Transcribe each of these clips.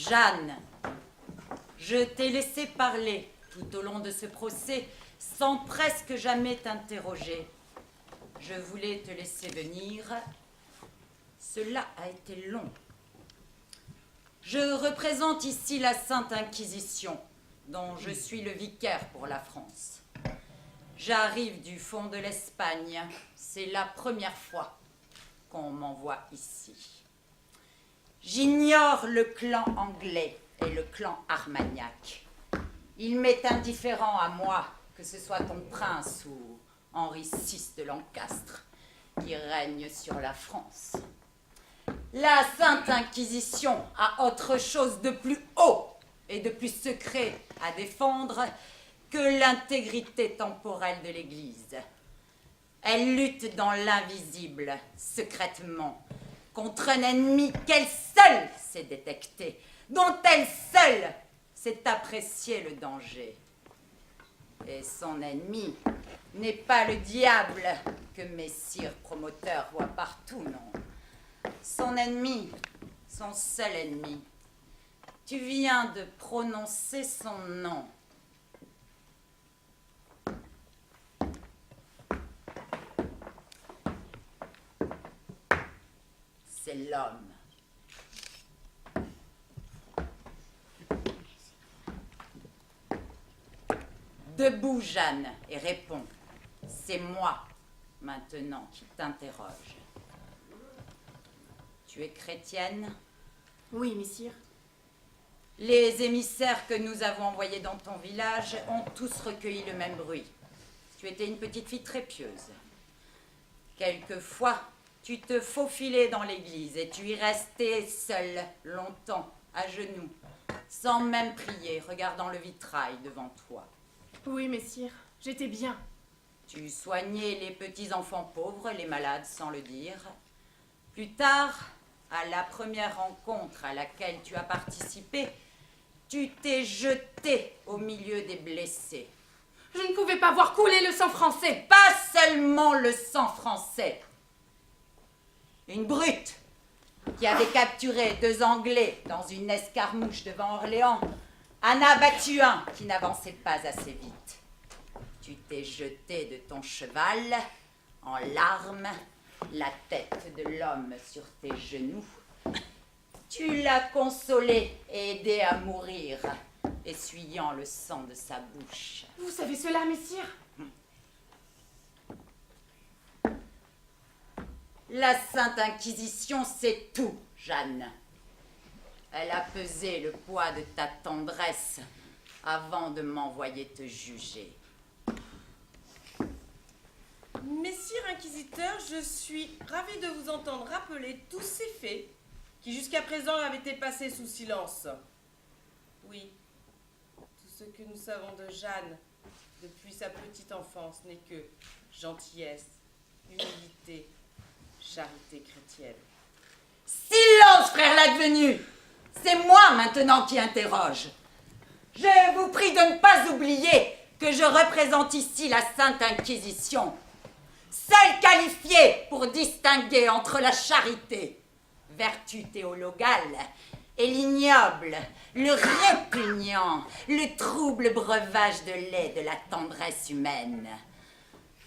Jeanne, je t'ai laissé parler tout au long de ce procès sans presque jamais t'interroger. Je voulais te laisser venir. Cela a été long. Je représente ici la Sainte Inquisition, dont je suis le vicaire pour la France. J'arrive du fond de l'Espagne. C'est la première fois qu'on m'envoie ici. J'ignore le clan anglais et le clan Armagnac. Il m'est indifférent à moi que ce soit ton prince ou Henri VI de Lancastre qui règne sur la France. La Sainte Inquisition a autre chose de plus haut et de plus secret à défendre que l'intégrité temporelle de l'Église. Elle lutte dans l'invisible, secrètement, contre un ennemi qu'elle seule sait détecter, dont elle seule sait apprécier le danger. Et son ennemi n'est pas le diable que messire promoteurs voient partout, non. Son ennemi, son seul ennemi. Tu viens de prononcer son nom. C'est l'homme. Debout, Jeanne, et réponds. C'est moi, maintenant, qui t'interroge. Tu es chrétienne? Oui, messire. Les émissaires que nous avons envoyés dans ton village ont tous recueilli le même bruit. Tu étais une petite fille très pieuse. Quelquefois, tu te faufilais dans l'église et tu y restais seule, longtemps, à genoux, sans même prier, regardant le vitrail devant toi. Oui, messire, j'étais bien. Tu soignais les petits enfants pauvres, les malades, sans le dire. Plus tard, à la première rencontre à laquelle tu as participé, tu t'es jeté au milieu des blessés. Je ne pouvais pas voir couler le sang français. Pas seulement le sang français. Une brute qui avait capturé 2 Anglais dans une escarmouche devant Orléans en a battu un qui n'avançait pas assez vite. Tu t'es jeté de ton cheval, en larmes, la tête de l'homme sur tes genoux. Tu l'as consolé et aidé à mourir, essuyant le sang de sa bouche. Vous savez cela, messire? La Sainte Inquisition sait tout, Jeanne. Elle a pesé le poids de ta tendresse avant de m'envoyer te juger. Messire inquisiteur, je suis ravie de vous entendre rappeler tous ces faits qui jusqu'à présent avaient été passés sous silence. Oui, tout ce que nous savons de Jeanne depuis sa petite enfance n'est que gentillesse, humilité, charité chrétienne. Silence, frère l'advenu! C'est moi maintenant qui interroge. Je vous prie de ne pas oublier que je représente ici la Sainte Inquisition, seule qualifiée pour distinguer entre la charité, vertu théologale, et l'ignoble, le répugnant, le trouble breuvage de lait de la tendresse humaine.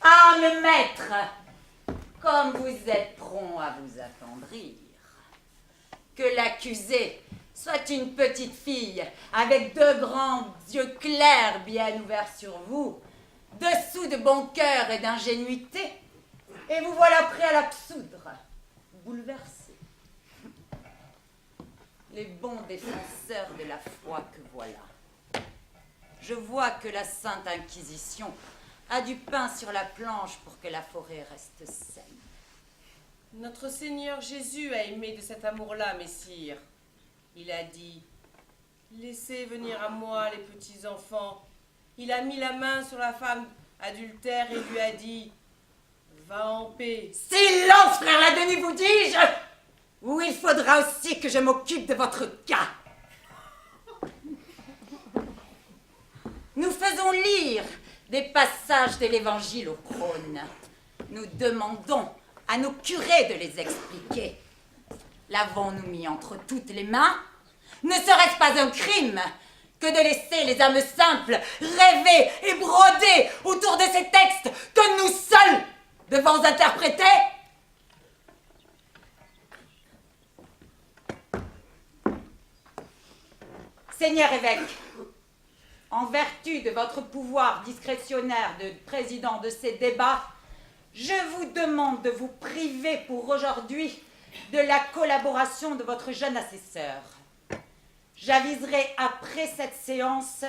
Ah, mes maîtres, comme vous êtes prompt à vous attendrir, que l'accusé soit une petite fille avec 2 grands yeux clairs bien ouverts sur vous, dessous de bon cœur et d'ingénuité, et vous voilà prêt à l'absoudre, bouleversé. Les bons défenseurs de la foi que voilà. Je vois que la Sainte Inquisition a du pain sur la planche pour que la forêt reste saine. Notre Seigneur Jésus a aimé de cet amour-là, messire. Il a dit, laissez venir à moi les petits enfants. Il a mis la main sur la femme adultère et lui a dit, va en paix. Silence, frère l'advenu, vous dis-je, ou il faudra aussi que je m'occupe de votre cas. Nous faisons lire des passages de l'Évangile au prône. Nous demandons à nos curés de les expliquer. L'avons-nous mis entre toutes les mains? Ne serait-ce pas un crime que de laisser les âmes simples rêver et broder autour de ces textes que nous seuls devons interpréter? Seigneur évêque, en vertu de votre pouvoir discrétionnaire de président de ces débats, je vous demande de vous priver pour aujourd'hui de la collaboration de votre jeune assesseur. J'aviserai après cette séance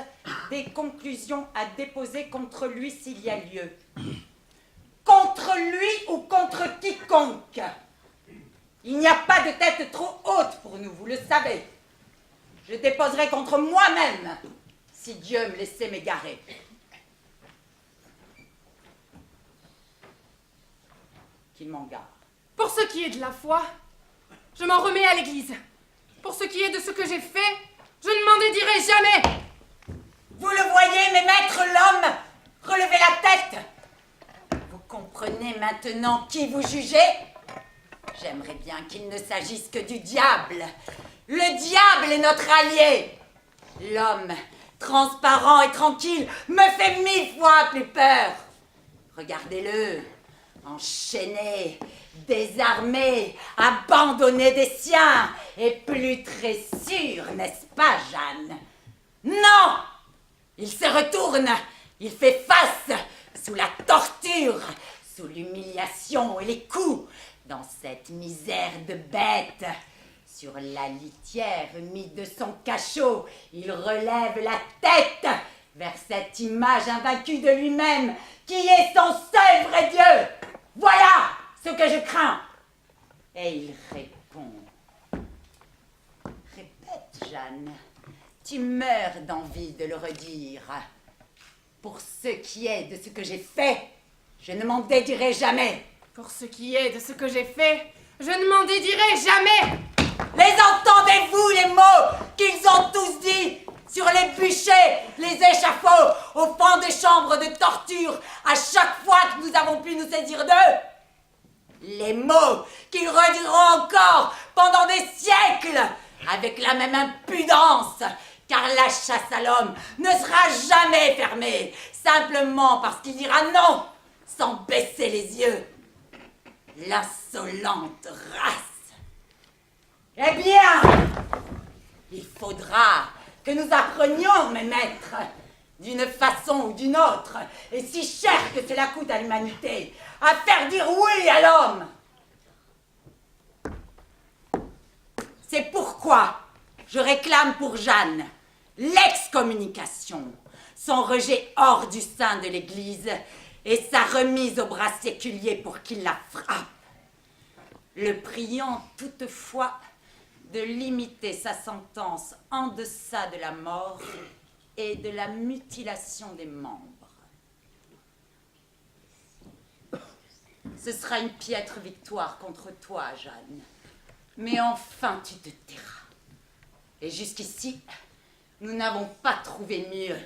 des conclusions à déposer contre lui s'il y a lieu. Contre lui ou contre quiconque. Il n'y a pas de tête trop haute pour nous, vous le savez. Je déposerai contre moi-même si Dieu me laissait m'égarer. Qu'il m'en garde. Pour ce qui est de la foi, je m'en remets à l'Église. Pour ce qui est de ce que j'ai fait, je ne m'en dédirai jamais. Vous le voyez, mes maîtres, l'homme, relevez la tête. Vous comprenez maintenant qui vous jugez? J'aimerais bien qu'il ne s'agisse que du diable. Le diable est notre allié. L'homme, transparent et tranquille, me fait 1000 fois plus peur. Regardez-le, enchaîné, désarmé, abandonné des siens, et plus très sûr, n'est-ce pas, Jeanne? Non! Il se retourne, il fait face, sous la torture, sous l'humiliation et les coups, dans cette misère de bête. Sur la litière humide de son cachot, il relève la tête vers cette image invaincue de lui-même qui est son seul vrai Dieu. Voilà ce que je crains. Et il répond. Répète, Jeanne. Tu meurs d'envie de le redire. Pour ce qui est de ce que j'ai fait, je ne m'en dédirai jamais. Pour ce qui est de ce que j'ai fait, je ne m'en dédirai jamais. Les entendez-vous, les mots qu'ils ont tous dit sur les bûchers, les échafauds, au fond des chambres de torture, à chaque fois que nous avons pu nous saisir d'eux? Les mots qu'ils rediront encore pendant des siècles, avec la même impudence, car la chasse à l'homme ne sera jamais fermée, simplement parce qu'il dira non, sans baisser les yeux. L'insolente race! Eh bien, il faudra que nous apprenions, mes maîtres, d'une façon ou d'une autre, et si cher que cela coûte à l'humanité, à faire dire oui à l'homme. C'est pourquoi je réclame pour Jeanne l'excommunication, son rejet hors du sein de l'Église et sa remise au bras séculier pour qu'il la frappe. Le priant toutefois de limiter sa sentence en deçà de la mort et de la mutilation des membres. Ce sera une piètre victoire contre toi, Jeanne. Mais enfin, tu te tairas. Et jusqu'ici, nous n'avons pas trouvé mieux.